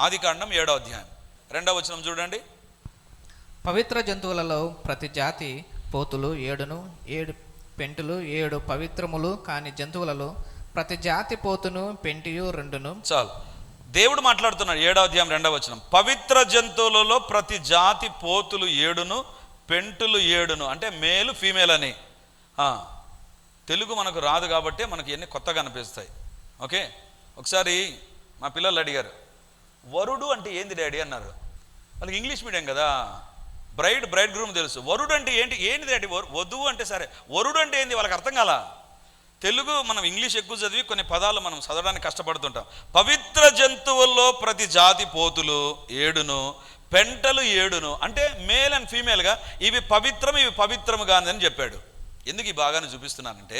ఆదికాండం 7వ అధ్యాయం 2వ వచనం చూడండి. పవిత్ర జంతువులలో ప్రతి జాతి పోతులు 7 7 పెంటులు 7 పవిత్రములు కాని జంతువులలో ప్రతి జాతి పోతును పెంటియు 2. చాలు. దేవుడు మాట్లాడుతున్నాడు 7వ అధ్యాయం 2వ వచనం. పవిత్ర జంతువులలో ప్రతి జాతి పోతులు 7 పెంటులు 7, అంటే మేలు ఫీమేల్ అని. తెలుగు మనకు రాదు కాబట్టి మనకి ఇవన్నీ కొత్తగా అనిపిస్తాయి. ఓకే, ఒకసారి మా పిల్లలు అడిగారు, వరుడు అంటే ఏంది డాడీ అన్నారు. వాళ్ళకి ఇంగ్లీష్ మీడియం కదా, బ్రైడ్ గ్రూమ్ తెలుసు. వరుడు అంటే ఏంటి డాడీ? వధువు అంటే సరే, వరుడు అంటే ఏంది వాళ్ళకి అర్థం కాల. తెలుగు మనం ఇంగ్లీష్ ఎక్కువ చదివి కొన్ని పదాలు మనం చదవడానికి కష్టపడుతుంటాం. పవిత్ర జంతువుల్లో ప్రతి జాతి పోతులు 7 పెంటలు 7, అంటే మేల్ అండ్ ఫీమేల్గా ఇవి పవిత్రము కాదని చెప్పాడు. ఎందుకు ఈ భాగాన్ని చూపిస్తున్నానంటే,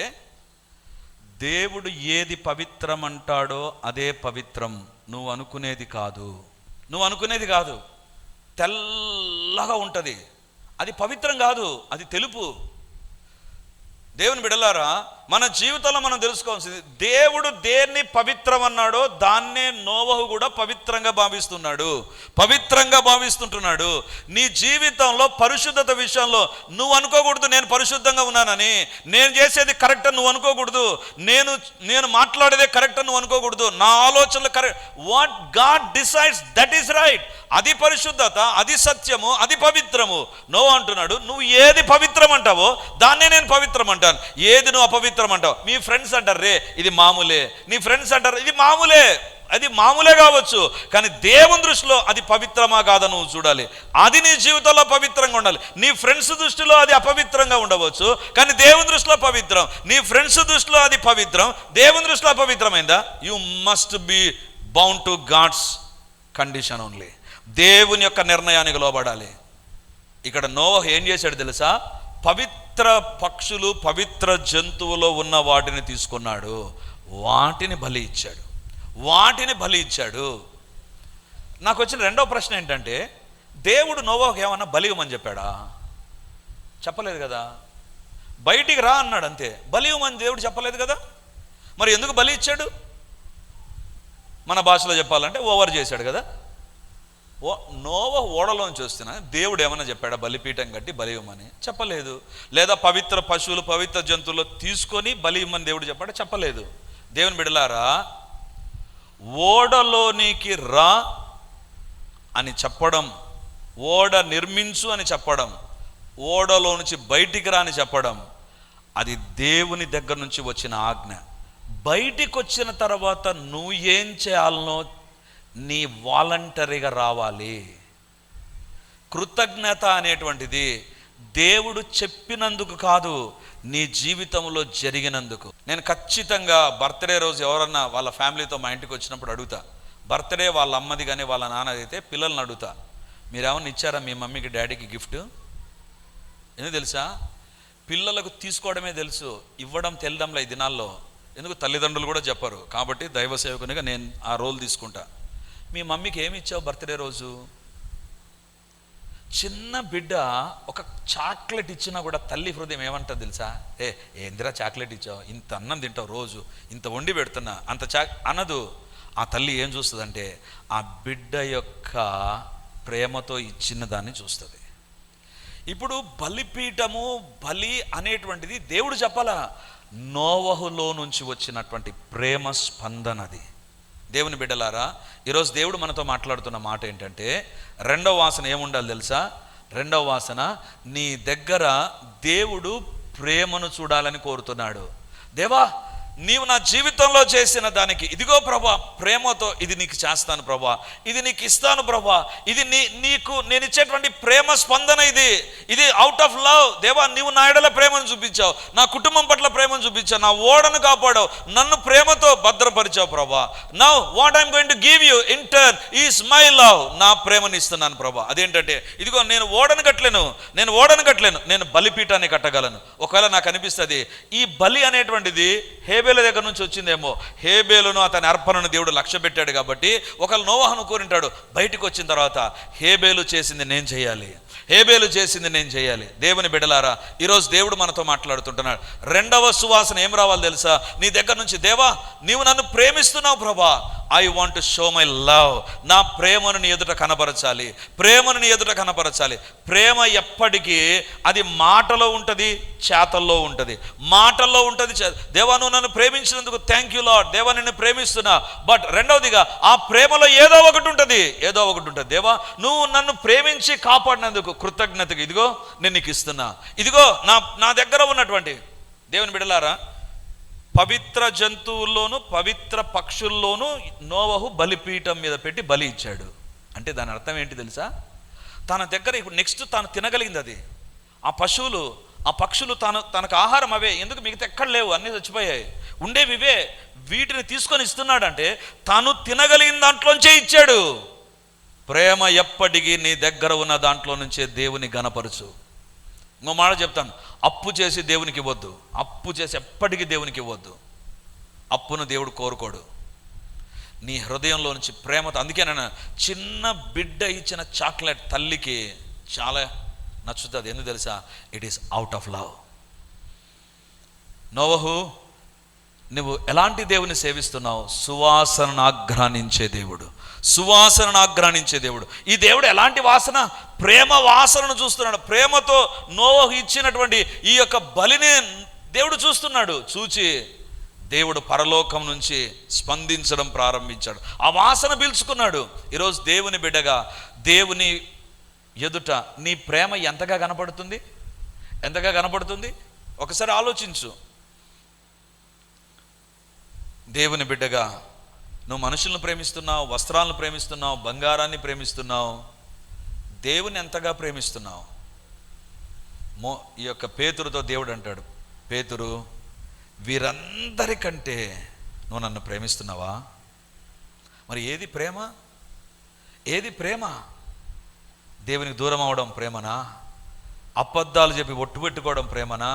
దేవుడు ఏది పవిత్రం అంటాడో అదే పవిత్రం, నువ్వు అనుకునేది కాదు. తెల్లగా ఉంటుంది, అది పవిత్రం కాదు, అది తెలుపు. దేవుని బిడ్డలారా, మన జీవితంలో మనం తెలుసుకోవాల్సింది, దేవుడు దేన్ని పవిత్రం అన్నాడో దాన్నే నోవహు కూడా పవిత్రంగా భావిస్తుంటున్నాడు. నీ జీవితంలో పరిశుద్ధత విషయంలో నువ్వు అనుకోకూడదు నేను పరిశుద్ధంగా ఉన్నానని, నేను చేసేది కరెక్ట్ నువ్వు అనుకోకూడదు, నేను మాట్లాడేదే కరెక్ట్ నువ్వు అనుకోకూడదు, నా ఆలోచనలు correct. What God decides that is right. అది పరిశుద్ధత, అది సత్యము, అది పవిత్రము. నోవహు అంటున్నాడు, నువ్వు ఏది పవిత్రం అంటావో దాన్నే నేను పవిత్రం అంటాను. ఏది నువ్వు అపవిత్రం అంటావు, మీ ఫ్రెండ్స్ అంటారు రే ఇది మామూలే, నీ ఫ్రెండ్స్ అంటారు ఇది మామూలే, అది మామూలే కావచ్చు, కానీ దేవుని దృష్టిలో అది పవిత్రమా కాదా నువ్వు చూడాలి. అది నీ జీవితంలో పవిత్రంగా ఉండాలి. నీ ఫ్రెండ్స్ దృష్టిలో అది అపవిత్రంగా ఉండవచ్చు, కానీ దేవుని దృష్టిలో పవిత్రం. నీ ఫ్రెండ్స్ దృష్టిలో అది పవిత్రం, దేవుని దృష్టిలో అపవిత్రమైందా? You must be bound to God's condition only. దేవుని యొక్క నిర్ణయానికి లోబడాలి. ఇక్కడ నోవహు ఏం చేశాడు తెలుసా? పవిత్ర పక్షులు, పవిత్ర జంతువులో ఉన్న వాటిని తీసుకున్నాడు, వాటిని బలి ఇచ్చాడు. నాకు వచ్చిన రెండవ ప్రశ్న ఏంటంటే, దేవుడు నోవహుకు ఏమన్నా బలి ఇవ్వమని చెప్పాడా? చెప్పలేదు కదా. బయటికి రా అన్నాడు అంతే, బలి ఇవ్వమని దేవుడు చెప్పలేదు కదా. మరి ఎందుకు బలి ఇచ్చాడు? మన భాషలో చెప్పాలంటే ఓవర్ చేశాడు కదా. నోవహు ఓడలోంచి వస్తున్నా దేవుడు ఏమన్నా చెప్పాడా బలిపీఠం కట్టి బలి ఇవ్వమని? చెప్పలేదు. లేదా పవిత్ర పశువులు, పవిత్ర జంతువులు తీసుకొని బలి ఇవ్వమని దేవుడు చెప్పాడా? చెప్పలేదు. దేవుని బిడ్డలారా, ఓడలోనికి రా అని చెప్పడం, ఓడ నిర్మించు అని చెప్పడం, ఓడలో నుంచి బయటికి రా అని చెప్పడం, అది దేవుని దగ్గర నుంచి వచ్చిన ఆజ్ఞ. బయటికి వచ్చిన తర్వాత నువ్వు ఏం చేయాలనో నీ వాలంటరీగా రావాలి. కృతజ్ఞత అనేటువంటిది దేవుడు చెప్పినందుకు కాదు, నీ జీవితంలో జరిగినందుకు. నేను ఖచ్చితంగా బర్త్డే రోజు ఎవరన్నా వాళ్ళ ఫ్యామిలీతో మా ఇంటికి వచ్చినప్పుడు అడుగుతా. బర్త్డే వాళ్ళ అమ్మది కానీ వాళ్ళ నాన్నది అయితే పిల్లల్ని అడుగుతా, మీరేమన్నా ఇచ్చారా మీ మమ్మీకి డాడీకి గిఫ్ట్? ఎందుకు తెలుసా? పిల్లలకు తీసుకోవడమే తెలుసు, ఇవ్వడం తెలడంలో ఈ దినాల్లో. ఎందుకు తల్లిదండ్రులు కూడా చెప్పరు, కాబట్టి దైవ సేవకునిగా నేను ఆ రోల్ తీసుకుంటా. మీ మమ్మీకి ఏమి ఇచ్చావు బర్త్డే రోజు? చిన్న బిడ్డ ఒక చాక్లెట్ ఇచ్చినా కూడా తల్లి హృదయం ఏమంటుంది తెలుసా? ఏందిరా చాక్లెట్ ఇచ్చావు, ఇంత అన్నం తింటావు రోజు, ఇంత వండి పెడుతున్నా, అంత అనదు. ఆ తల్లి ఏం చూస్తుందంటే ఆ బిడ్డ యొక్క ప్రేమతో ఇచ్చిన దాన్ని చూస్తుంది. ఇప్పుడు బలిపీఠము, బలి అనేటువంటిది దేవుడు చెప్పాలా, నోవహులో నుంచి వచ్చినటువంటి ప్రేమ స్పందనది. దేవుని బిడ్డలారా, ఈరోజు దేవుడు మనతో మాట్లాడుతున్న మాట ఏంటంటే, రెండవ వాసన ఏముండాలి తెలుసా? రెండవ వాసన, నీ దగ్గర దేవుడు ప్రేమను చూడాలని కోరుతున్నాడు. దేవా, నీవు నా జీవితంలో చేసిన దానికి ఇదిగో ప్రభా, ప్రేమతో ఇది నీకు చేస్తాను ప్రభా, ఇది నీకు ఇస్తాను ప్రభా, ఇది నీకు నేను ఇచ్చేటువంటి ప్రేమ స్పందన, ఇది అవుట్ ఆఫ్ లవ్. దేవా, నీవు నా ఎడల ప్రేమను చూపించావు, నా కుటుంబం పట్ల ప్రేమను చూపించావు, నా ఓడను కాపాడావు, నన్ను ప్రేమతో భద్రపరిచావు ప్రభా. Now what I'm going to give you in turn is my love. నా ప్రేమను ఇస్తున్నాను ప్రభా. అదేంటంటే, ఇదిగో నేను ఓడను కట్టలేను, నేను బలిపీఠాన్ని కట్టగలను. ఒకవేళ నాకు అనిపిస్తుంది ఈ బలి అనేటువంటిది హేబేలు దగ్గర నుంచి వచ్చిందేమో, హేబేలును అతని అర్పణను దేవుడు లక్ష్య పెట్టాడు కాబట్టి ఒకళ్ళు నోవహును కోరింటాడు, బయటకు వచ్చిన తర్వాత హేబేలు చేసింది నేను చేయాలి, హేబేలు చేసింది నేను చేయాలి. దేవుని బిడ్డలారా, ఈరోజు దేవుడు మనతో మాట్లాడుతుంటున్నాడు. రెండవ సువాసన ఏం రావాలి తెలుసా? నీ దగ్గర నుంచి, దేవా నీవు నన్ను ప్రేమిస్తున్నావు ప్రభా, I want to show my love. నా ప్రేమను నీ ఎదుట కనపరచాలి, ప్రేమను నీ ఎదుట కనపరచాలి. ప్రేమ ఎప్పటికీ అది మాటలో ఉంటుంది, చేతల్లో ఉంటుంది. మాటల్లో ఉంటుంది, దేవా నువ్వు నన్ను ప్రేమించినందుకు థ్యాంక్ యూ లార్డ్, దేవా నిన్ను ప్రేమిస్తున్నా. బట్ రెండవదిగా ఆ ప్రేమలో ఏదో ఒకటి ఉంటుంది, దేవా నువ్వు నన్ను ప్రేమించి కాపాడినందుకు కృతజ్ఞతగా ఇదిగో నేను నీకు ఇస్తున్నా. ఇదిగో నా దగ్గర ఉన్నటువంటి, దేవుని బిడ్డలారా, పవిత్ర జంతువుల్లోనూ పవిత్ర పక్షుల్లోనూ నోవహు బలిపీఠం మీద పెట్టి బలి ఇచ్చాడు. అంటే దాని అర్థం ఏంటి తెలుసా? తన దగ్గర ఇప్పుడు నెక్స్ట్ తాను తినగలిగింది అది. ఆ పశువులు ఆ పక్షులు తనకు ఆహారం అవే, ఎందుకు మిగతా ఎక్కడ లేవు, అన్నీ చచ్చిపోయాయి, ఉండేవి ఇవే. వీటిని తీసుకొని ఇస్తున్నాడంటే తను తినగలిగిన దాంట్లోంచే ఇచ్చాడు. ప్రేమ ఎప్పటికీ నీ దగ్గర ఉన్న దాంట్లో నుంచే దేవుని గణపరచు. ఇంకో మాట చెప్తాను, అప్పు చేసి దేవునికి ఇవ్వద్దు. అప్పు చేసి ఎప్పటికీ దేవునికి ఇవ్వద్దు. అప్పును దేవుడు కోరుకోడు. నీ హృదయంలో నుంచి ప్రేమతో. అందుకే నేను చిన్న బిడ్డ ఇచ్చిన చాక్లెట్ తల్లికి చాలా నచ్చుతుంది. ఎందుకు తెలుసా? It is out of love. నోవహు, నువ్వు ఎలాంటి దేవుని సేవిస్తున్నావు? సువాసనను ఆఘ్రానించే దేవుడు, సువాసనను ఆఘ్రానించే దేవుడు. ఈ దేవుడు ఎలాంటి వాసన? ప్రేమ వాసనను చూస్తున్నాడు. ప్రేమతో నోవహు ఇచ్చినటువంటి ఈ యొక్క బలిని దేవుడు చూస్తున్నాడు. చూచి దేవుడు పరలోకం నుంచి స్పందించడం ప్రారంభించాడు. ఆ వాసన పీల్చుకున్నాడు. ఈరోజు దేవుని బిడ్డగా దేవుని ఎదుట నీ ప్రేమ ఎంతగా కనపడుతుంది? ఎంతగా కనపడుతుంది? ఒకసారి ఆలోచించు. దేవుని బిడ్డగా నువ్వు మనుషులను ప్రేమిస్తున్నావు, వస్త్రాలను ప్రేమిస్తున్నావు, బంగారాన్ని ప్రేమిస్తున్నావు, దేవుని ఎంతగా ప్రేమిస్తున్నావు? ఈ యొక్క పేతురుతో దేవుడు అంటాడు, పేతురు వీరందరికంటే నువ్వు నన్ను ప్రేమిస్తున్నావా? మరి ఏది ప్రేమ? ఏది ప్రేమ? దేవునికి దూరం అవడం ప్రేమనా? అబద్ధాలు చెప్పి ఒట్టు పెట్టుకోవడం ప్రేమనా?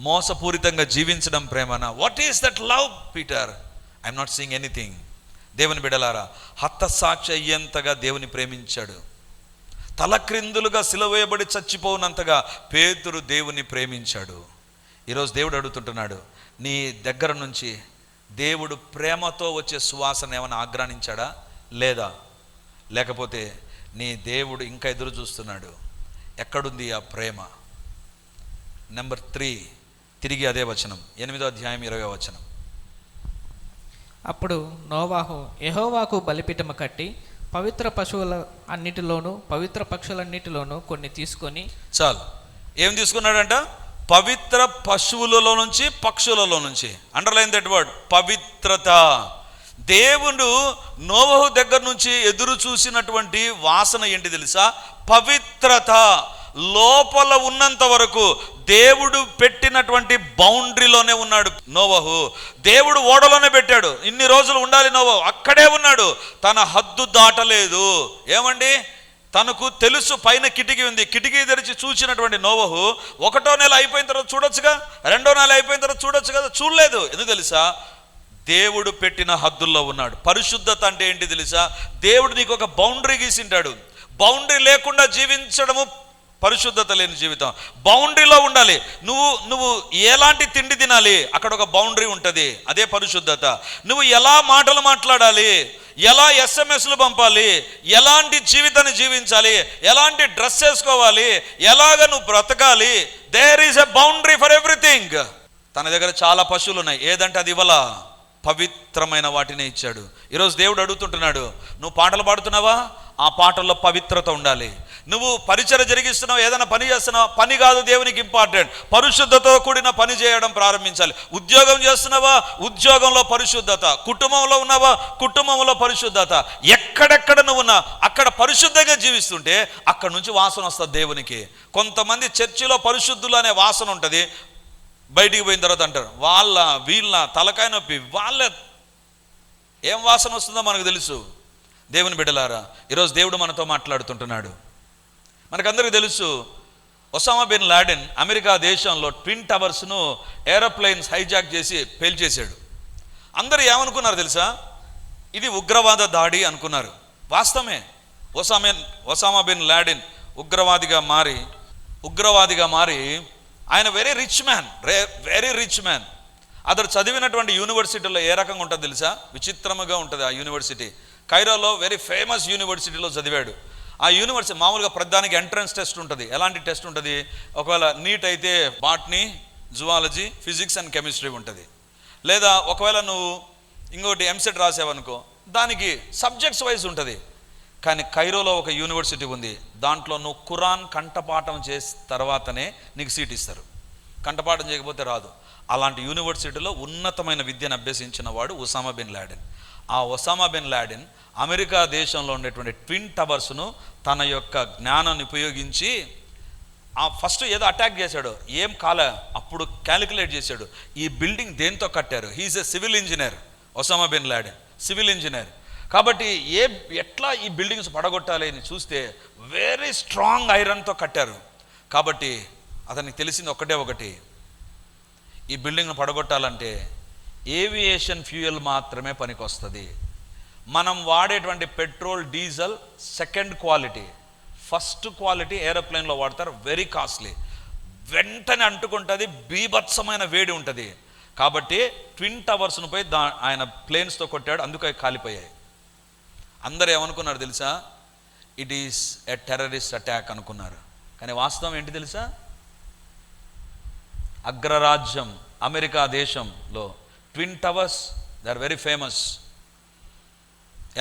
మోసపూరితంగా జీవించడం ప్రేమనా? What is that love Peter? I'm not seeing anything. దేవుని బిడ్డలారా, హతసాక్షి అయ్యేంతగా దేవుని ప్రేమించాడు. తలక్రిందులుగా సిలువేయబడి చచ్చిపోవునంతగా పేతురు దేవుని ప్రేమించాడు. ఈరోజు దేవుడు అడుగుతుంటున్నాడు, నీ దగ్గర నుంచి దేవుడు ప్రేమతో వచ్చే సువాసన ఏమైనా ఆఘ్రానించాడా? లేదా? లేకపోతే నీ దేవుడు ఇంకా ఎదురు చూస్తున్నాడు. ఎక్కడుంది ఆ ప్రేమ? నెంబర్ 3, తిరిగి అదే వచనం, 8వ అధ్యాయం 20వ వచనం. అప్పుడు నోవాహు యెహోవాకు బలిపీఠము కట్టి పవిత్ర పశువుల అన్నిటిలోనూ పవిత్ర పక్షులన్నిటిలోనూ కొన్ని తీసుకొని. చాలు. ఏం తీసుకున్నాడంట? పవిత్ర పశువులలో నుంచి, పక్షులలో నుంచి. అండర్లైన్ దట్ వర్డ్, పవిత్రత. దేవుడు నోవహు దగ్గర నుంచి ఎదురు చూసినటువంటి వాసన ఏంటి తెలుసా? పవిత్రత. లోపల ఉన్నంత వరకు దేవుడు పెట్టినటువంటి బౌండరీలోనే ఉన్నాడు నోవహు. దేవుడు ఓడలోనే పెట్టాడు. ఇన్ని రోజులు ఉండాలి నోవహు, అక్కడే ఉన్నాడు. తన హద్దు దాటలేదు. ఏమండి, తనకు తెలుసు పైన కిటికీ ఉంది. కిటికీ తెరిచి చూసినటువంటి నోవహు 1వ నెల అయిపోయిన తర్వాత చూడొచ్చుగా, 2వ నెల అయిపోయిన తర్వాత చూడొచ్చు కదా, చూడలేదు. ఎందుకు తెలుసా? దేవుడు పెట్టిన హద్దుల్లో ఉన్నాడు. పరిశుద్ధత అంటే ఏంటి తెలుసా? దేవుడు నీకు ఒక బౌండరీ గీసింటాడు. బౌండరీ లేకుండా జీవించడము పరిశుద్ధత లేని జీవితం. బౌండరీలో ఉండాలి. నువ్వు ఎలాంటి తిండి తినాలి, అక్కడ ఒక బౌండరీ ఉంటుంది, అదే పరిశుద్ధత. నువ్వు ఎలా మాటలు మాట్లాడాలి, ఎలా ఎస్ఎంఎస్లు పంపాలి, ఎలాంటి జీవితాన్ని జీవించాలి, ఎలాంటి డ్రెస్ వేసుకోవాలి, ఎలాగ నువ్వు బ్రతకాలి, there is a boundary for everything. తన దగ్గర చాలా పశువులు ఉన్నాయి, ఏదంటే అది ఇవ్వాల, పవిత్రమైన వాటిని ఇచ్చాడు. ఈరోజు దేవుడు అడుగుతుంటున్నాడు, నువ్వు పాటలు పాడుతున్నావా? ఆ పాటల్లో పవిత్రత ఉండాలి. నువ్వు పరిచర్య జరిగిస్తున్నావు, ఏదైనా పని చేస్తున్నావు, పని కాదు దేవునికి ఇంపార్టెంట్, పరిశుద్ధతతో కూడిన పని చేయడం ప్రారంభించాలి. ఉద్యోగం చేస్తున్నావా? ఉద్యోగంలో పరిశుద్ధత. కుటుంబంలో ఉన్నావా? కుటుంబంలో పరిశుద్ధత. ఎక్కడెక్కడ నువ్వు ఉన్నా అక్కడ పరిశుద్ధంగా జీవిస్తుంటే అక్కడ నుంచి వాసన వస్తుంది దేవునికి. కొంతమంది చర్చిలో పరిశుద్ధులు అనే వాసన ఉంటుంది, బయటికి పోయిన తర్వాత అంటారు వీళ్ళ తలకాయ నొప్పి, వాళ్ళ ఏం వాసన వస్తుందో మనకు తెలుసు. దేవుని బిడ్డలారా, ఈరోజు దేవుడు మనతో మాట్లాడుతుంటున్నాడు. మనకందరికీ తెలుసు, ఒసామా బిన్ లాడెన్ అమెరికా దేశంలో ట్విన్ టవర్స్ను ఏరోప్లేన్స్ హైజాక్ చేసి పేల్చేశాడు. అందరూ ఏమనుకున్నారు తెలుసా? ఇది ఉగ్రవాద దాడి అనుకున్నారు. వాస్తవమే. ఒసామా బిన్ లాడెన్ ఉగ్రవాదిగా మారి ఆయన వెరీ రిచ్ మ్యాన్. అతడు చదివినటువంటి యూనివర్సిటీలో ఏ రకంగా ఉంటుంది తెలుసా? విచిత్రముగా ఉంటుంది ఆ యూనివర్సిటీ. కైరోలో వెరీ ఫేమస్ యూనివర్సిటీలో చదివాడు. ఆ యూనివర్సిటీ మామూలుగా ప్రతిదానికి ఎంట్రన్స్ టెస్ట్ ఉంటుంది. ఎలాంటి టెస్ట్ ఉంటుంది? ఒకవేళ నీట్ అయితే botany, zoology, physics and chemistry ఉంటుంది. లేదా ఒకవేళ నువ్వు ఇంకోటి ఎంసెట్ రాసావనుకో, దానికి సబ్జెక్ట్స్ వైజ్ ఉంటుంది. కానీ కైరోలో ఒక యూనివర్సిటీ ఉంది, దాంట్లో నువ్వు ఖురాన్ కంఠపాఠం చేసిన తర్వాతనే నీకు సీట్ ఇస్తారు. కంఠపాఠం చేయకపోతే రాదు. అలాంటి యూనివర్సిటీలో ఉన్నతమైన విద్యను అభ్యసించిన వాడు ఒసామా బిన్ లాడెన్. ఆ ఒసామా బిన్ లాడెన్ అమెరికా దేశంలో ఉండేటువంటి ట్విన్ టవర్స్ను తన యొక్క జ్ఞానాన్ని ఉపయోగించి ఫస్ట్ ఏదో అటాక్ చేశాడు, ఏం కాలే, అప్పుడు క్యాలిక్యులేట్ చేశాడు ఈ బిల్డింగ్ దేంతో కట్టారు. He is a civil engineer. Osama bin Laden civil engineer కాబట్టి ఎట్లా ఈ బిల్డింగ్స్ పడగొట్టాలి అని చూస్తే వెరీ స్ట్రాంగ్ ఐరన్తో కట్టారు. కాబట్టి అతనికి తెలిసింది ఒకటి, ఈ బిల్డింగ్ను పడగొట్టాలంటే ఏవియేషన్ ఫ్యూయల్ మాత్రమే పనికొస్తుంది. మనం వాడేటువంటి petrol, diesel second quality, first quality ఏరోప్లేన్లో వాడతారు, వెరీ కాస్ట్లీ, వెంటనే అంటుకుంటుంది, బీభత్సమైన వేడి ఉంటుంది. కాబట్టి ట్విన్ టవర్స్ను పోయి ఆయన ప్లేన్స్తో కొట్టాడు, అందుకే కాలిపోయాయి. అందరూ ఏమనుకున్నారు తెలుసా? It is a terrorist attack అనుకున్నారు. కానీ వాస్తవం ఏంటి తెలుసా? అగ్రరాజ్యం అమెరికా దేశంలో twin towers, they are very famous.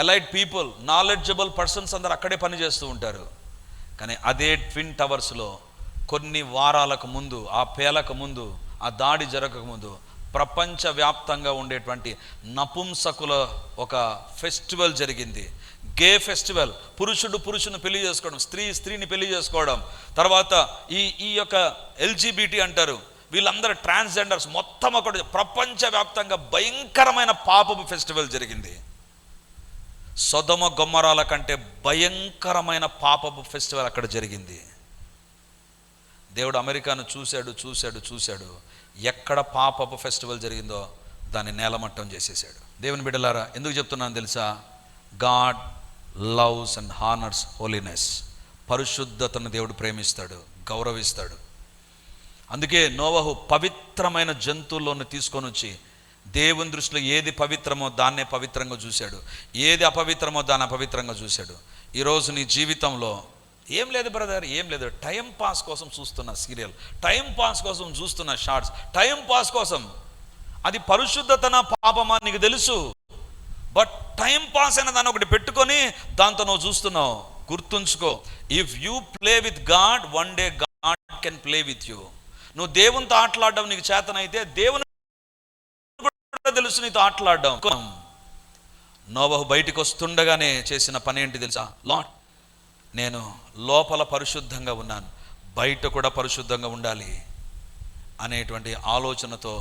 Elite people, knowledgeable persons అందరు అక్కడే పనిచేస్తూ ఉంటారు. కానీ అదే ట్విన్ టవర్స్లో కొన్ని వారాలకు ముందు, ఆ పేలకు ముందు, ఆ దాడి జరగకముందు ప్రపంచవ్యాప్తంగా ఉండేటువంటి నపుంసకుల ఒక ఫెస్టివల్ జరిగింది. గే ఫెస్టివల్. పురుషుడు పురుషుని పెళ్లి చేసుకోవడం, స్త్రీ స్త్రీని పెళ్లి చేసుకోవడం, తర్వాత ఈ యొక్క ఎల్జీబీటీ అంటారు, వీళ్ళందరూ ట్రాన్స్జెండర్స్, మొత్తం ఒకటి ప్రపంచవ్యాప్తంగా భయంకరమైన పాపపు ఫెస్టివల్ జరిగింది. సొదొమ గొమొర్రాల కంటే భయంకరమైన పాపపు ఫెస్టివల్ అక్కడ జరిగింది. దేవుడు అమెరికాను చూశాడు. ఎక్కడ పాపపు ఫెస్టివల్ జరిగిందో దాన్ని నేలమట్టం చేసేసాడు. దేవుని బిడ్డలారా, ఎందుకు చెప్తున్నాను తెలుసా? God loves and honours holiness. పరిశుద్ధతను దేవుడు ప్రేమిస్తాడు, గౌరవిస్తాడు. అందుకే నోవహు పవిత్రమైన జంతువులను తీసుకొని వచ్చి దేవుని దృష్టిలో ఏది పవిత్రమో దాన్నే పవిత్రంగా చూశాడు, ఏది అపవిత్రమో దాన్ని అపవిత్రంగా చూశాడు. ఈరోజు నీ జీవితంలో ఏం లేదు బ్రదర్, ఏం లేదు, టైం పాస్ కోసం చూస్తున్న సీరియల్, టైం పాస్ కోసం చూస్తున్న షార్ట్స్, టైం పాస్ కోసం, అది పరిశుద్ధతన పాపమా నీకు తెలుసు. బట్ టైం పాస్ అయిన దాన్ని ఒకటి పెట్టుకొని దాంతో నువ్వు చూస్తున్నావు. గుర్తుంచుకో, if you play with God, one day God can play with you. నువ్వు దేవునితో ఆటలాడడం నీకు చేతనైతే దేవుని తెలుసు నీతో ఆటలాడడం. నోవహు బయటికి వస్తుండగానే చేసిన పని ఏంటి తెలుసా? లార్డ్, నేను లోపల పరిశుద్ధంగా ఉన్నాను, బయట కూడా పరిశుద్ధంగా ఉండాలి అనేటువంటి ఆలోచనతో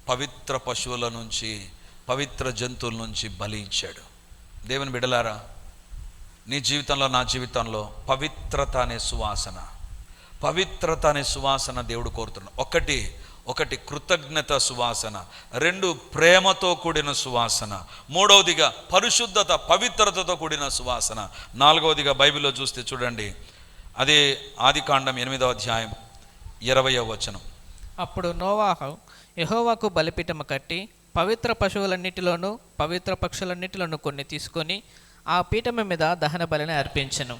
పవిత్ర పశువుల నుంచి, పవిత్ర జంతువుల నుంచి బలి ఇచ్చాడు. దేవుని బిడ్డలారా, నీ జీవితంలో, నా జీవితంలో పవిత్రత అనే సువాసన దేవుడు కోరుతున్నాడు. ఒకటి కృతజ్ఞత సువాసన, 2 ప్రేమతో కూడిన సువాసన, 3వదిగా పరిశుద్ధత, పవిత్రతతో కూడిన సువాసన, 4వదిగా బైబిల్లో చూస్తే చూడండి, అదే ఆదికాండం 8వ అధ్యాయం 20వ వచనం. అప్పుడు నోవాహు యెహోవాకు బలిపీఠము కట్టి పవిత్ర పశువులన్నిటిలోను పవిత్ర పక్షులన్నిటిలోను కొన్ని తీసుకొని ఆ పీఠము మీద దహన బలిని అర్పించను.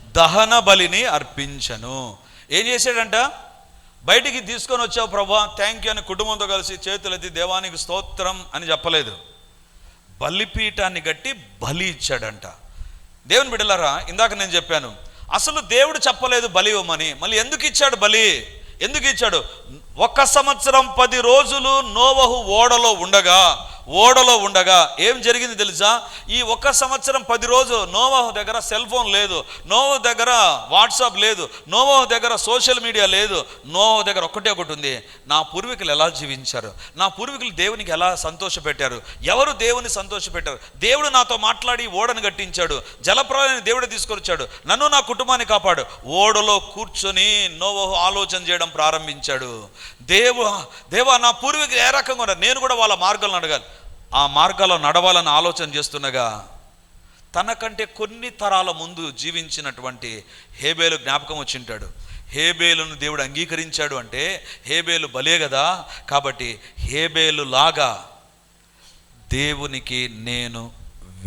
ఏం చేశాడంట? బయటికి తీసుకొని వచ్చావు ప్రభా, థ్యాంక్ యూ అని కుటుంబంతో కలిసి చేతులెత్తి దేవానికి స్తోత్రం అని చెప్పలేదు. బలిపీఠాన్ని కట్టి బలి ఇచ్చాడంట. దేవుని బిడ్డలారా, ఇందాక నేను చెప్పాను, అసలు దేవుడు చెప్పలేదు బలి ఇవ్వమని. మళ్ళీ ఎందుకు ఇచ్చాడు బలి? ఎందుకు ఇచ్చాడు? 1 సంవత్సరం 10 రోజులు నోవహు ఓడలో ఉండగా ఏం జరిగింది తెలుసా? ఈ 1 సంవత్సరం 10 రోజులు నోవహు దగ్గర సెల్ ఫోన్ లేదు, నోవహు దగ్గర వాట్సాప్ లేదు, నోవహు దగ్గర సోషల్ మీడియా లేదు. నోవహు దగ్గర ఒకటి ఉంది, నా పూర్వీకులు ఎలా జీవించారు, నా పూర్వీకులు దేవునికి ఎలా సంతోషపెట్టారు, ఎవరు దేవుని సంతోషపెట్టారు, దేవుడు నాతో మాట్లాడి ఓడను కట్టించాడు, జలప్రలయాన్ని దేవుడు తీసుకొని వచ్చాడు, నన్ను నా కుటుంబాన్ని కాపాడు. ఓడలో కూర్చొని నోవహు ఆలోచన చేయడం ప్రారంభించాడు. దేవా నా పూర్వీకులు ఏ రకంగా ఉన్నారు, నేను కూడా వాళ్ళ మార్గాలను అడగాలి, ఆ మార్గాల్లో నడవాలని ఆలోచన చేస్తుండగా తనకంటే కొన్ని తరాల ముందు జీవించినటువంటి హేబేలు జ్ఞాపకం వచ్చింటాడు. హేబేలును దేవుడు అంగీకరించాడు అంటే హేబేలు బలే కదా, కాబట్టి హేబేలు లాగా దేవునికి నేను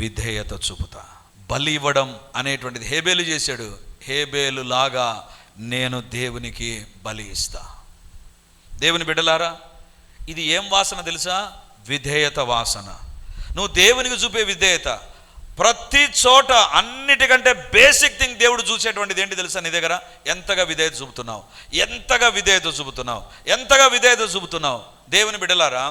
విధేయత చూపుతా. బలి ఇవ్వడం అనేటువంటిది హేబేలు చేశాడు. హేబేలు లాగా నేను దేవునికి బలి ఇస్తా. దేవుని బిడ్డలారా, ఇది ఏం వాసన తెలుసా? విధేయత వాసన. నువ్వు దేవునికి చూపే విధేయత ప్రతి చోట అన్నిటికంటే బేసిక్ థింగ్ దేవుడు చూసేటువంటిది ఏంటి తెలుసా? నీ దగ్గర ఎంతగా విధేయత చూపుతున్నావు, ఎంతగా విధేయత చూపుతున్నావు, ఎంతగా విధేయత చూపుతున్నావు. దేవుని బిడ్డలారా,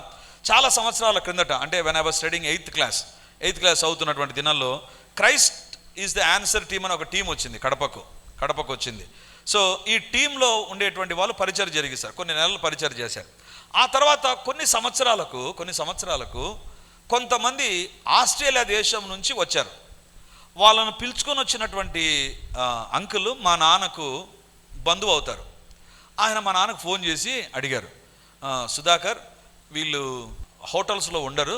చాలా సంవత్సరాల క్రిందట, అంటే when I was studying eighth class అవుతున్నటువంటి దినాల్లో Christ is the answer team అని ఒక టీం వచ్చింది కడపకు వచ్చింది. సో ఈ టీంలో ఉండేటువంటి వాళ్ళు పరిచయం జరిగిస్తారు, కొన్ని నెలలు పరిచయం చేశారు. ఆ తర్వాత కొన్ని సంవత్సరాలకు కొంతమంది ఆస్ట్రేలియా దేశం నుంచి వచ్చారు. వాళ్ళను పిలుచుకొని వచ్చినటువంటి అంకుల్ మా నాన్నకు బంధువు అవుతారు. ఆయన మా నాన్నకు ఫోన్ చేసి అడిగారు, సుధాకర్, వీళ్ళు హోటల్స్లో ఉండరు,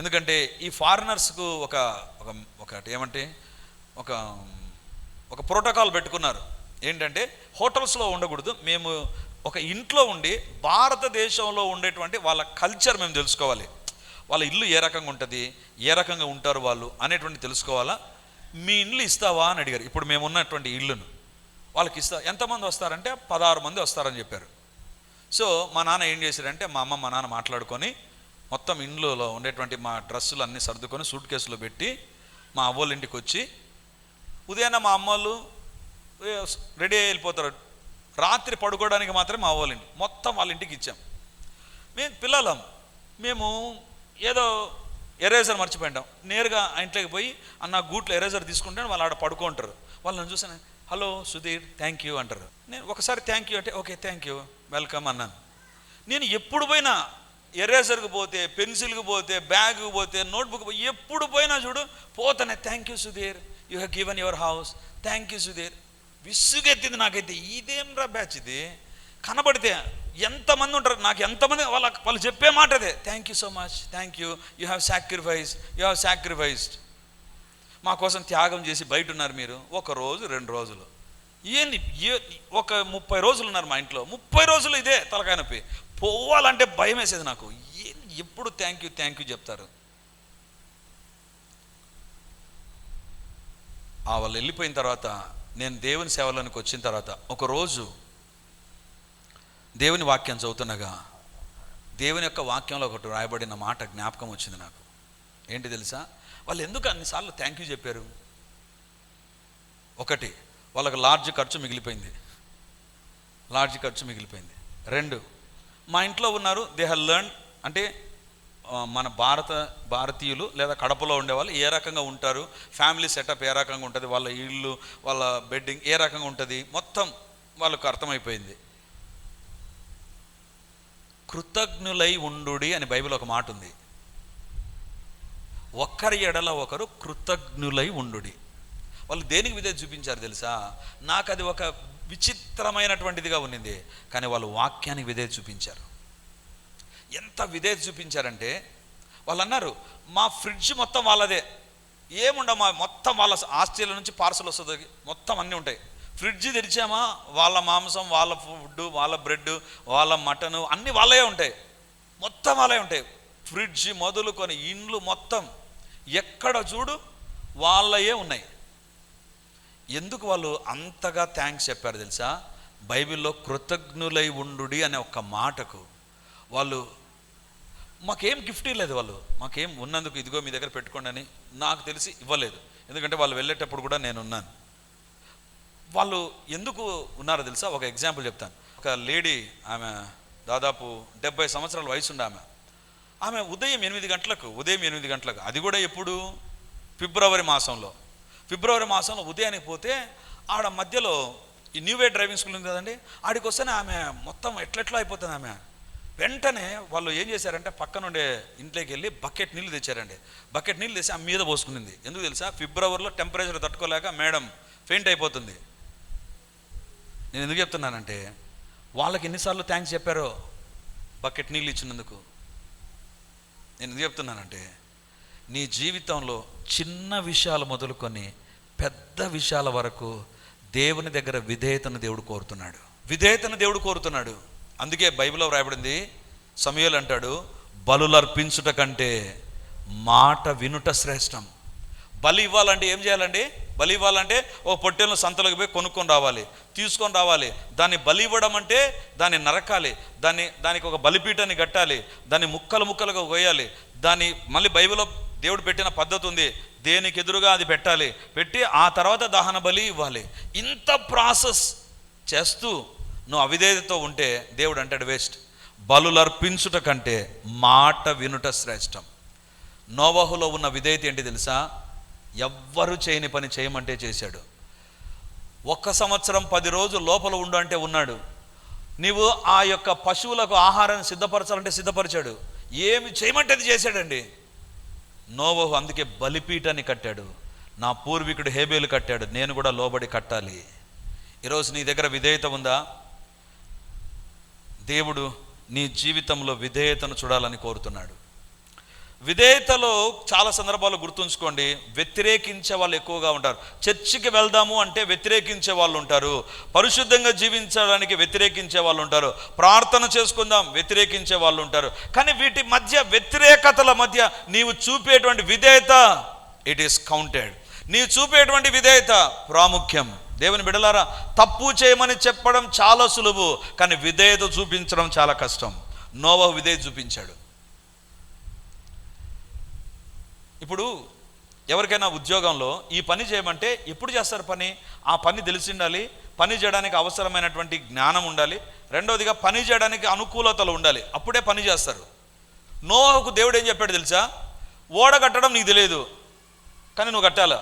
ఎందుకంటే ఈ ఫారినర్స్కు ఒకటి ఏమంటే ఒక ప్రోటోకాల్ పెట్టుకున్నారు. ఏంటంటే హోటల్స్లో ఉండకూడదు, మేము ఒక ఇంట్లో ఉండి భారతదేశంలో ఉండేటువంటి వాళ్ళ కల్చర్ మేము తెలుసుకోవాలి, వాళ్ళ ఇల్లు ఏ రకంగా ఉంటుంది, ఏ రకంగా ఉంటారు వాళ్ళు అనేటువంటి తెలుసుకోవాలా, మీ ఇల్లు ఇస్తావా అని అడిగారు. ఇప్పుడు మేము ఉన్నటువంటి ఇల్లును వాళ్ళకి ఇస్తా. ఎంతమంది వస్తారంటే 16 మంది వస్తారని చెప్పారు. సో మా నాన్న ఏం చేశారంటే, మా అమ్మ మా నాన్న మాట్లాడుకొని మొత్తం ఇంట్లో ఉండేటువంటి మా డ్రెస్సులు అన్నీ సర్దుకొని సూట్ కేసులో పెట్టి మా అవ్వోళ్ళ ఇంటికి వచ్చి, ఉదయాన్నే మా అమ్మోళ్ళు రెడీ అయ్యి వెళ్ళిపోతారు. రాత్రి పడుకోవడానికి మాత్రమే మా అవ్వోళ్ళ ఇంటి మొత్తం వాళ్ళ ఇంటికి ఇచ్చాం. మేము పిల్లలం, మేము ఏదో ఎరేజర్ మర్చిపోయింటాం, నేరుగా ఆ ఇంట్లోకి పోయి అన్న గూట్లో ఎరేజర్ తీసుకుంటాను, వాళ్ళు ఆడ పడుకుంటారు. వాళ్ళని చూసాను, హలో సుధీర్ థ్యాంక్ యూ అంటారు. నేను ఒకసారి థ్యాంక్ యూ అంటే ఓకే థ్యాంక్ యూ వెల్కమ్ అన్నాను. నేను ఎప్పుడు పోయినా ఎరేజర్కి పోతే, పెన్సిల్కి పోతే, బ్యాగ్కి పోతే, నోట్బుక్ పోయి ఎప్పుడు పోయినా చూడు పోతానే thank you Sudhir, you have given your house, thank you Sudhir. విసుగెత్తింది నాకైతే, ఇదేం రా బ్యాచ్ ఇది. కనబడితే ఎంతమంది ఉంటారు, నాకు ఎంతమంది వాళ్ళు చెప్పే మాట అదే, thank you so much, thank you, you have sacrificed, మా కోసం త్యాగం చేసి బయట ఉన్నారు మీరు. 1 రోజు 2 రోజులు ఏంది, ఒక 30 రోజులు ఉన్నారు మా ఇంట్లో. 30 రోజులు ఇదే తలకాయ నొప్పి. పోవాలంటే భయం వేసేది నాకు. ఎప్పుడు థ్యాంక్ యూ చెప్తారు. వాళ్ళు వెళ్ళిపోయిన తర్వాత నేను దేవుని సేవలోనికి వచ్చిన తర్వాత ఒకరోజు దేవుని వాక్యం చదువుతుండగా దేవుని యొక్క వాక్యంలో ఒకటి రాయబడిన మాట జ్ఞాపకం వచ్చింది నాకు. ఏంటి తెలుసా? వాళ్ళు ఎందుకు అన్నిసార్లు థ్యాంక్ యూ చెప్పారు? ఒకటి, వాళ్ళకి లార్జ్ ఖర్చు మిగిలిపోయింది. 2, మా ఇంట్లో ఉన్నారు, దే హ్యావ్ లెర్న్, అంటే మన భారతీయులు లేదా కడపలో ఉండేవాళ్ళు ఏ రకంగా ఉంటారు, ఫ్యామిలీ సెటప్ ఏ రకంగా ఉంటుంది, వాళ్ళ ఇల్లు వాళ్ళ బెడ్డింగ్ ఏ రకంగా ఉంటుంది, మొత్తం వాళ్ళకు అర్థమైపోయింది. కృతజ్ఞులై ఉండుడి అని బైబిల్ ఒక మాట ఉంది. ఒక్కరి ఎడల ఒకరు కృతజ్ఞులై ఉండుడి. వాళ్ళు దేనికి విధేయత చూపించారు తెలుసా? నాకు అది ఒక విచిత్రమైనటువంటిదిగా ఉన్నింది. కానీ వాళ్ళు వాక్యానికి విధేయత చూపించారు. ఎంత విధేయత చూపించారంటే వాళ్ళు అన్నారు, మా ఫ్రిడ్జ్ మొత్తం వాళ్ళదే, ఏముండవు, మొత్తం వాళ్ళ ఆస్ట్రేలియా నుంచి పార్సల్ వస్తుంది, మొత్తం అన్నీ ఉంటాయి. ఫ్రిడ్జ్ తెరిచామా వాళ్ళ మాంసం, వాళ్ళ ఫుడ్, వాళ్ళ బ్రెడ్, వాళ్ళ మటను అన్నీ వాళ్ళే ఉంటాయి, మొత్తం వాళ్ళే ఉంటాయి. ఫ్రిడ్జ్ మొదలుకొని ఇండ్లు మొత్తం ఎక్కడ చూడు వాళ్ళయే ఉన్నాయి. ఎందుకు వాళ్ళు అంతగా థ్యాంక్స్ చెప్పారు తెలుసా? బైబిల్లో కృతజ్ఞులై ఉండుడి అనే ఒక్క మాటకు వాళ్ళు మాకేం గిఫ్ట్ ఇవ్వలేదు. వాళ్ళు మాకేం ఉన్నందుకు ఇదిగో మీ దగ్గర పెట్టుకోండి అని నాకు తెలిసి ఇవ్వలేదు. ఎందుకంటే వాళ్ళు వెళ్ళేటప్పుడు కూడా నేను ఉన్నాను. వాళ్ళు ఎందుకు ఉన్నారో తెలుసా? ఒక ఎగ్జాంపుల్ చెప్తాను. ఒక లేడీ, ఆమె దాదాపు 70 సంవత్సరాల వయసు ఉండే ఆమె ఉదయం 8 గంటలకు, అది కూడా ఎప్పుడు? ఫిబ్రవరి మాసంలో ఉదయానికి పోతే ఆడ మధ్యలో ఈ న్యూ వే డ్రైవింగ్ స్కూల్ ఉంది కదండి, ఆడికి వస్తేనే ఆమె మొత్తం ఎట్లెట్లా అయిపోతుంది. ఆమె వెంటనే వాళ్ళు ఏం చేశారంటే పక్కనుండే ఇంట్లోకి వెళ్ళి బకెట్ నీళ్ళు తెచ్చారండి. బకెట్ నీళ్ళు తెచ్చి ఆమె మీద పోసుకునింది. ఎందుకు తెలుసా? ఫిబ్రవరిలో టెంపరేచర్ తట్టుకోలేక మేడం ఫెయింట్ అయిపోతుంది. నేను ఎందుకు చెప్తున్నానంటే వాళ్ళకి ఎన్నిసార్లు థ్యాంక్స్ చెప్పారో బకెట్ నీళ్ళు ఇచ్చినందుకు. నేను ఎందుకు చెప్తున్నానంటే నీ జీవితంలో చిన్న విషయాలు మొదలుకొని పెద్ద విషయాల వరకు దేవుని దగ్గర విధేయతను దేవుడు కోరుతున్నాడు. విధేయతను దేవుడు కోరుతున్నాడు. అందుకే బైబిల్లో వ్రాయబడింది, సమూయేలు అంటాడు, బలులర్పించుట కంటే మాట వినుట శ్రేష్టం. బలి ఇవ్వాలంటే ఏం చేయాలండి? బలి ఇవ్వాలంటే ఓ పొట్టేలను సంతలోకి పోయి కొనుక్కొని రావాలి, తీసుకొని రావాలి. దాన్ని బలి ఇవ్వడం అంటే దాన్ని నరకాలి, దానికి ఒక బలిపీఠాన్ని కట్టాలి, దాన్ని ముక్కలు ముక్కలుగా కోయాలి. దాన్ని మళ్ళీ బైబిల్లో దేవుడు పెట్టిన పద్ధతి ఉంది, దేనికి ఎదురుగా అది పెట్టాలి, పెట్టి ఆ తర్వాత దహన బలి ఇవ్వాలి. ఇంత ప్రాసెస్ చేస్తూ నువ్వు అవిధేయతతో ఉంటే దేవుడు అంటాడు వేస్ట్. బలులర్పించుట కంటే మాట వినుట శ్రేష్టం. నోవహులో ఉన్న విధేయత ఏంటి తెలుసా? ఎవ్వరు చేయని పని చేయమంటే చేశాడు. 1 సంవత్సరం 10 రోజులు లోపల ఉండు అంటే ఉన్నాడు. నీవు ఆ యొక్క పశువులకు ఆహారాన్ని సిద్ధపరచాలంటే సిద్ధపరిచాడు. ఏమి చేయమంటే అది చేశాడండి. నోవహు అందుకే బలిపీఠాన్ని కట్టాడు. నా పూర్వీకుడు హేబేలు కట్టాడు, నేను కూడా లోబడి కట్టాలి. ఈరోజు నీ దగ్గర విధేయత ఉందా? దేవుడు నీ జీవితంలో విధేయతను చూడాలని కోరుతున్నాడు. విధేయతలో చాలా సందర్భాలు గుర్తుంచుకోండి, వ్యతిరేకించే వాళ్ళు ఎక్కువగా ఉంటారు. చర్చికి వెళ్దాము అంటే వ్యతిరేకించే వాళ్ళు ఉంటారు, పరిశుద్ధంగా జీవించడానికి వ్యతిరేకించే వాళ్ళు ఉంటారు, ప్రార్థన చేసుకుందాం వ్యతిరేకించే వాళ్ళు ఉంటారు. కానీ వీటి మధ్య, వ్యతిరేకతల మధ్య నీవు చూపేటువంటి విధేయత, ఇట్ ఈస్ కౌంటెడ్. నీవు చూపేటువంటి విధేయత ప్రాముఖ్యం. దేవుని బిడ్డలారా, తప్పు చేయమని చెప్పడం చాలా సులువు, కానీ విధేయత చూపించడం చాలా కష్టం. నోవహు విధేయత చూపించాడు. ఇప్పుడు ఎవరికైనా ఉద్యోగంలో ఈ పని చేయమంటే ఎప్పుడు చేస్తారు పని? ఆ పని తెలిసి ఉండాలి, పని చేయడానికి అవసరమైనటువంటి జ్ఞానం ఉండాలి, రెండవదిగా పని చేయడానికి అనుకూలతలు ఉండాలి, అప్పుడే పని చేస్తారు. నోవహుకు దేవుడు ఏం చెప్పాడు తెలుసా? ఓడ కట్టడం నీకు తెలియదు, కానీ నువ్వు కట్టాలా.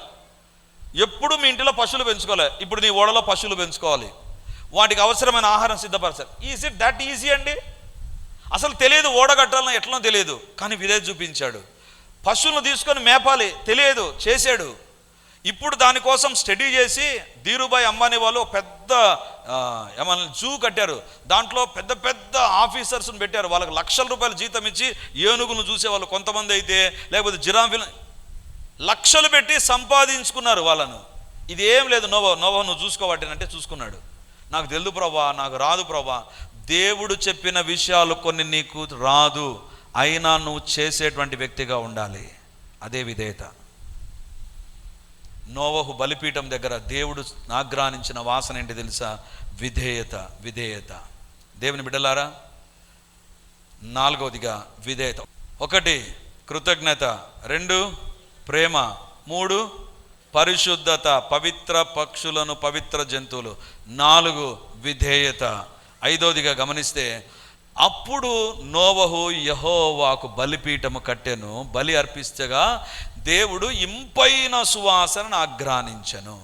ఎప్పుడు మీ ఇంటిలో పశువులు పెంచుకోవాలి, ఇప్పుడు నీ ఓడలో పశువులు పెంచుకోవాలి, వాటికి అవసరమైన ఆహారం సిద్ధపరచాలి. ఈజ్ ఇట్ దట్ ఈజీ అండి? అసలు తెలియదు, ఓడ కట్టాలని ఎట్లా తెలియదు, కానీ విధేయత చూపించాడు. పశువులను తీసుకొని మేపాలి, తెలియదు, చేశాడు. ఇప్పుడు దానికోసం స్టడీ చేసి ధీరుభాయ్ అంబానీ వాళ్ళు పెద్ద ఏమన్నా జూ కట్టారు. దాంట్లో పెద్ద పెద్ద ఆఫీసర్స్ని పెట్టారు. వాళ్ళకి లక్షల రూపాయలు జీతం ఇచ్చి ఏనుగును చూసేవాళ్ళు కొంతమంది అయితే, లేకపోతే జిరాఫీలు లక్షలు పెట్టి సంపాదించుకున్నారు వాళ్ళను. ఇది ఏం లేదు, నోవహు నువ్వు చూసుకోవాటినంటే చూసుకున్నాడు. నాకు తెలుసు ప్రభా, నాకు రాదు ప్రభా. దేవుడు చెప్పిన విషయాలు కొన్ని నీకు రాదు, అయినా నువ్వు చేసేటువంటి వ్యక్తిగా ఉండాలి. అదే విధేయత. నోవహు బలిపీఠం దగ్గర దేవుడు ఆగ్రహించిన వాసన ఏంటి తెలుసా? విధేయత. విధేయత. దేవుని బిడ్డలారా, 4వదిగా విధేయత. 1 కృతజ్ఞత, 2 ప్రేమ, 3 పరిశుద్ధత, పవిత్ర పక్షులను పవిత్ర జంతువులు, 4 విధేయత. 5వదిగా గమనిస్తే, అప్పుడు నోవహు యెహోవాకు బలిపీఠము కట్టెను, బలి అర్పించగా దేవుడు ఇంపైన సువాసనను ఆగ్రహించెను.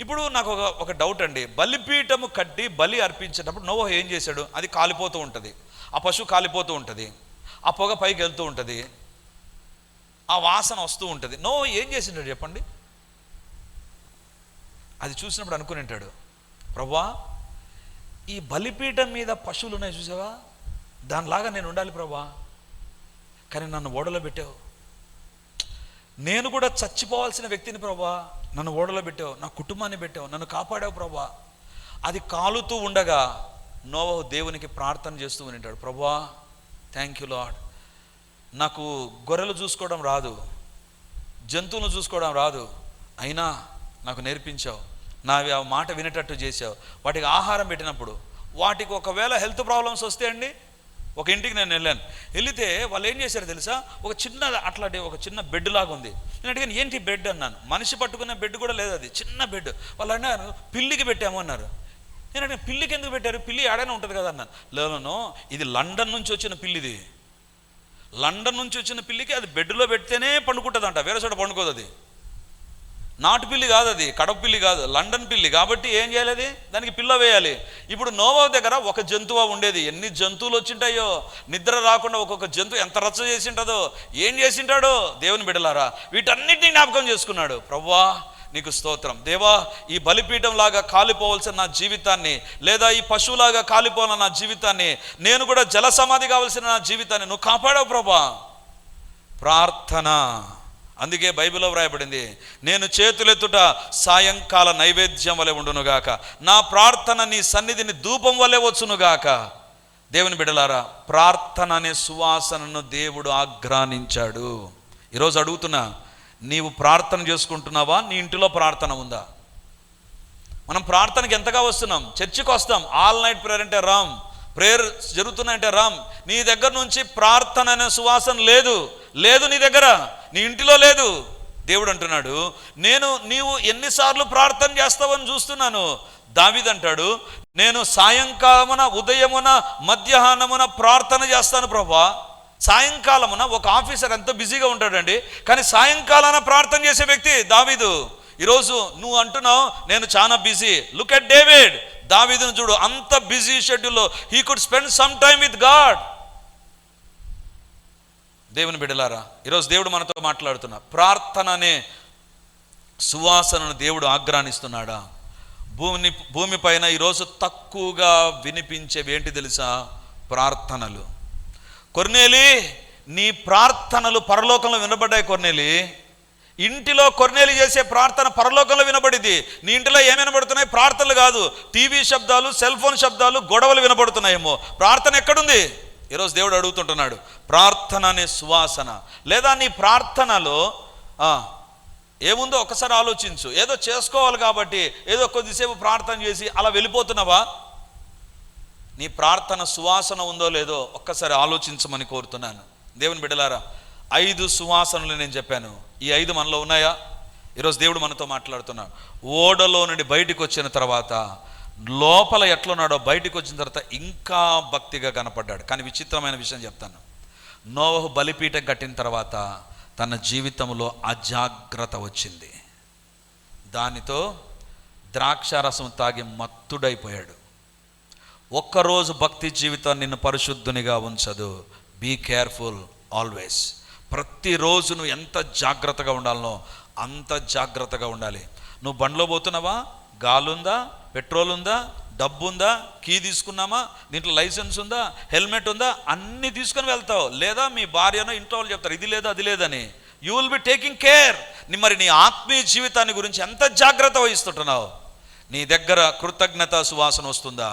ఇప్పుడు నాకు ఒక డౌట్ అండి. బలిపీఠము కట్టి బలి అర్పించేటప్పుడు నోవహు ఏం చేశాడు? అది కాలిపోతూ ఉంటుంది, ఆ పశువు కాలిపోతూ ఉంటుంది, ఆ పొగ పైకి వెళ్తూ ఉంటుంది, ఆ వాసన వస్తూ ఉంటుంది. నోవహు ఏం చేసింటాడు చెప్పండి? అది చూసినప్పుడు అనుకుని ఉంటాడు, ప్రభువా ఈ బలిపీఠం మీద పశువులు ఉన్నాయి చూసావా, దానిలాగా నేను ఉండాలి ప్రభువా, కానీ నన్ను ఓడలో పెట్టావు. నేను కూడా చచ్చిపోవాల్సిన వ్యక్తిని ప్రభువా, నన్ను ఓడలో పెట్టావు, నా కుటుంబాన్ని పెట్టావు, నన్ను కాపాడావు ప్రభువా. అది కాలుతూ ఉండగా నోవహు దేవునికి ప్రార్థన చేస్తూ ఉంటాడు, ప్రభువా థ్యాంక్ యూ లార్డ్, నాకు గొర్రెలు చూసుకోవడం రాదు, జంతువులను చూసుకోవడం రాదు, అయినా నాకు నేర్పించావు, నావి ఆ మాట వినేటట్టు చేసావు. వాటికి ఆహారం పెట్టినప్పుడు వాటికి ఒకవేళ హెల్త్ ప్రాబ్లమ్స్ వస్తే అండి, ఒక ఇంటికి నేను వెళ్ళాను, వెళితే వాళ్ళు ఏం చేశారు తెలుసా? ఒక చిన్న బెడ్ లాగా ఉంది. నేను అడిగాను ఏంటి బెడ్ అన్నాను. మనిషి పట్టుకునే బెడ్ కూడా లేదు, అది చిన్న బెడ్. వాళ్ళు అన్నారు పిల్లికి పెట్టాము అన్నారు. నేను అడిగాను పిల్లికి ఎందుకు పెట్టారు, పిల్లి ఆడనే ఉంటుంది కదా అన్నాను. లేను, ఇది లండన్ నుంచి వచ్చిన పిల్లిది, లండన్ నుంచి వచ్చిన పిల్లికి అది బెడ్లో పెడితేనే పండుకుంటుందంట, వేరే చోట పండుకోదు. అది నాటు పిల్లి కాదు, అది కడప పిల్లి కాదు, లండన్ పిల్లి. కాబట్టి ఏం చేయాలి, అది దానికి పిల్ల వేయాలి. ఇప్పుడు నోవహు దగ్గర ఒక జంతువు ఉండేది, ఎన్ని జంతువులు వచ్చింటాయో, నిద్ర రాకుండా ఒక్కొక్క జంతువు ఎంత రచ్చ చేసింటుందో, ఏం చేసింటాడో. దేవుని బిడ్డలారా, వీటన్నిటిని జ్ఞాపకం చేసుకున్నాడు. ప్రభువా నీకు స్తోత్రం. దేవా ఈ బలిపీఠం లాగా కాలిపోవలసిన నా జీవితాన్ని, లేదా ఈ పశువులాగా కాలిపోవాల నా జీవితాన్ని, నేను కూడా జల సమాధి కావలసిన నా జీవితాన్ని నువ్వు కాపాడావు ప్రభా. ప్రార్థన. అందుకే బైబిల్లో వ్రాయబడింది, నేను చేతులెత్తుట సాయంకాల నైవేద్యం వలె ఉండునుగాక, నా ప్రార్థన నీ సన్నిధిని ధూపం వలె వచ్చునుగాక. దేవుని బిడ్డలారా, ప్రార్థన అనే సువాసనను దేవుడు ఆఘ్రానించాడు. ఈరోజు అడుగుతున్నా, నీవు ప్రార్థన చేసుకుంటున్నావా? నీ ఇంటిలో ప్రార్థన ఉందా? మనం ప్రార్థనకి ఎంతగా వస్తున్నాం? చర్చికి వస్తాం, ఆల్ నైట్ ప్రేయర్ అంటే రామ్, ప్రేయర్ జరుగుతున్నాయంటే రామ్. నీ దగ్గర నుంచి ప్రార్థన అనే సువాసన లేదు నీ దగ్గర, నీ ఇంటిలో లేదు. దేవుడు అంటున్నాడు, నీవు ఎన్నిసార్లు ప్రార్థన చేస్తావని చూస్తున్నాను. దావీదు అంటాడు, నేను సాయంకాలమున, ఉదయమున, మధ్యాహ్నమున ప్రార్థన చేస్తాను ప్రభువా. సాయంకాలమున ఒక ఆఫీసర్ ఎంత బిజీగా ఉంటాడండి, కానీ సాయంకాలాన ప్రార్థన చేసే వ్యక్తి దావీదు. ఈరోజు నువ్వు అంటున్నావు నేను చాలా బిజీ. లుక్ ఎట్ డేవిడ్, దావీదును చూడు, అంత బిజీ షెడ్యూల్లో he could spend some time with God. దేవుని బిడ్డలారా, ఈరోజు దేవుడు మనతో మాట్లాడుతున్నా, ప్రార్థన అనే సువాసనను దేవుడు ఆఘ్రానిస్తున్నాడా? భూమిపైన ఈరోజు తక్కువగా వినిపించేవి ఏంటి తెలుసా? ప్రార్థనలు. కొర్నేలి, నీ ప్రార్థనలు పరలోకంలో వినబడ్డాయి. కొర్నేలి, ఇంటిలో కొర్నేలి చేసే ప్రార్థన పరలోకంలో వినబడింది. నీ ఇంటిలో ఏమి వినబడుతున్నాయి? ప్రార్థనలు కాదు, టీవీ శబ్దాలు, సెల్ ఫోన్ శబ్దాలు, గొడవలు వినబడుతున్నాయేమో. ప్రార్థన ఎక్కడుంది? ఈరోజు దేవుడు అడుగుతుంటున్నాడు, ప్రార్థన అనే సువాసన. లేదా నీ ప్రార్థనలో ఏముందో ఒకసారి ఆలోచించు. ఏదో చేసుకోవాలి కాబట్టి ఏదో కొద్దిసేపు ప్రార్థన చేసి అలా వెళ్ళిపోతున్నావా? నీ ప్రార్థన సువాసన ఉందో లేదో ఒక్కసారి ఆలోచించమని కోరుతున్నాను. దేవుని బిడ్డలారా, 5 సువాసనలు నేను చెప్పాను. ఈ 5 మనలో ఉన్నాయా? ఈరోజు దేవుడు మనతో మాట్లాడుతున్నాడు. ఓడలో నుండి బయటికి వచ్చిన తర్వాత లోపల ఎట్లున్నాడో బయటికి వచ్చిన తర్వాత ఇంకా భక్తిగా కనపడ్డాడు. కానీ విచిత్రమైన విషయం చెప్తాను. నోవహు బలిపీఠం కట్టిన తర్వాత తన జీవితంలో అజాగ్రత్త వచ్చింది. దానితో ద్రాక్షారసం తాగి మత్తుడైపోయాడు. ఒక్కరోజు భక్తి జీవితం నిన్ను పరిశుద్ధునిగా ఉంచదు. Be careful always. ప్రతిరోజు నువ్వు ఎంత జాగ్రత్తగా ఉండాలనో అంత జాగ్రత్తగా ఉండాలి. నువ్వు బండిలో పోతున్నావా? గాలుందా? పెట్రోల్ ఉందా? డబ్బు ఉందా? కీ తీసుకున్నామా? దీంట్లో లైసెన్స్ ఉందా? హెల్మెట్ ఉందా? అన్నీ తీసుకొని వెళ్తావు. లేదా మీ భార్యనో ఇంట్లో వాళ్ళు చెప్తారు ఇది లేదు అది లేదని. You will be taking care. మరి నీ ఆత్మీయ జీవితాన్ని గురించి ఎంత జాగ్రత్త వహిస్తుంటున్నావు? నీ దగ్గర కృతజ్ఞత సువాసన వస్తుందా?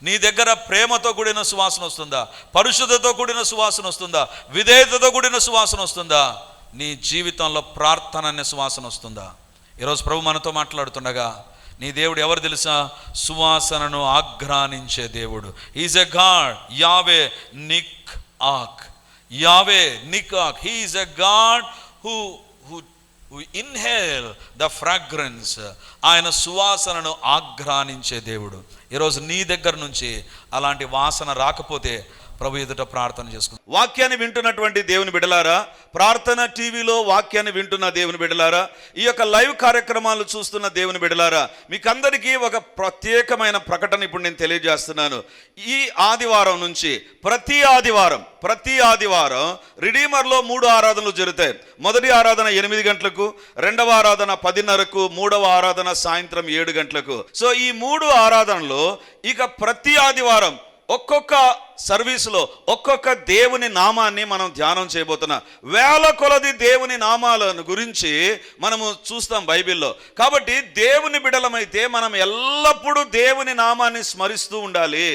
నీ దగ్గర ప్రేమతో కూడిన సువాసన వస్తుందా? పరిశుద్ధతో కూడిన సువాసన వస్తుందా? విధేయతతో కూడిన సువాసన వస్తుందా? నీ జీవితంలో ప్రార్థన అనే సువాసన వస్తుందా? ఈరోజు ప్రభు మనతో మాట్లాడుతుండగా, నీ దేవుడు ఎవరు తెలుసా? సువాసనను ఆఘ్రానించే దేవుడు. ఈజ్ ఎ గాడ్, యావే నిక్ ఆక్. యావే నిక్ ఆక్. He is a God who inhale the fragrance. ఆయన సువాసనను ఆఘ్రానించే దేవుడు. ఈరోజు నీ దగ్గర నుంచి అలాంటి వాసన రాకపోతే ప్రభు ఎదుట ప్రార్థన చేసుకుందాం. వాక్యాన్ని వింటున్నటువంటి దేవుని బిడ్డలారా, ప్రార్థన టీవీలో వాక్యాన్ని వింటున్న దేవుని బిడ్డలారా, ఈ యొక్క లైవ్ కార్యక్రమాలు చూస్తున్న దేవుని బిడ్డలారా, మీకందరికీ ఒక ప్రత్యేకమైన ప్రకటన ఇప్పుడు నేను తెలియజేస్తున్నాను. ఈ ఆదివారం నుంచి ప్రతి ఆదివారం రిడీమర్లో 3 ఆరాధనలు జరుగుతాయి. మొదటి ఆరాధన 8 గంటలకు, రెండవ ఆరాధన 10:30కు, మూడవ ఆరాధన సాయంత్రం 7 గంటలకు. సో ఈ 3 ఆరాధనలో ఇక ప్రతి ఆదివారం ఒక్కొక్క సర్వీసులో ఒక్కొక్క దేవుని నామాన్ని మనం ధ్యానం చేయబోతున్నాం. వేల కొలది దేవుని నామాలను గురించి మనము చూస్తాం బైబిల్లో. కాబట్టి దేవుని బిడలమైతే మనం ఎల్లప్పుడూ దేవుని నామాన్ని స్మరిస్తూ ఉండాలి.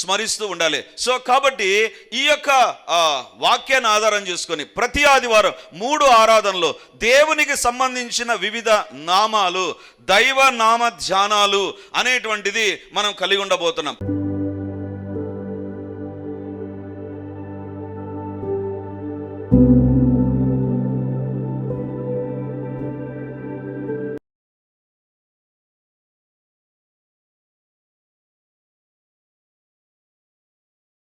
స్మరిస్తూ ఉండాలి. సో కాబట్టి ఈ యొక్క వాక్యాన్ని ఆధారం చేసుకొని ప్రతి ఆదివారం 3 ఆరాధనలో దేవునికి సంబంధించిన వివిధ నామాలు, దైవ నామ ధ్యానాలు అనేటువంటిది మనం కలిగి ఉండబోతున్నాం.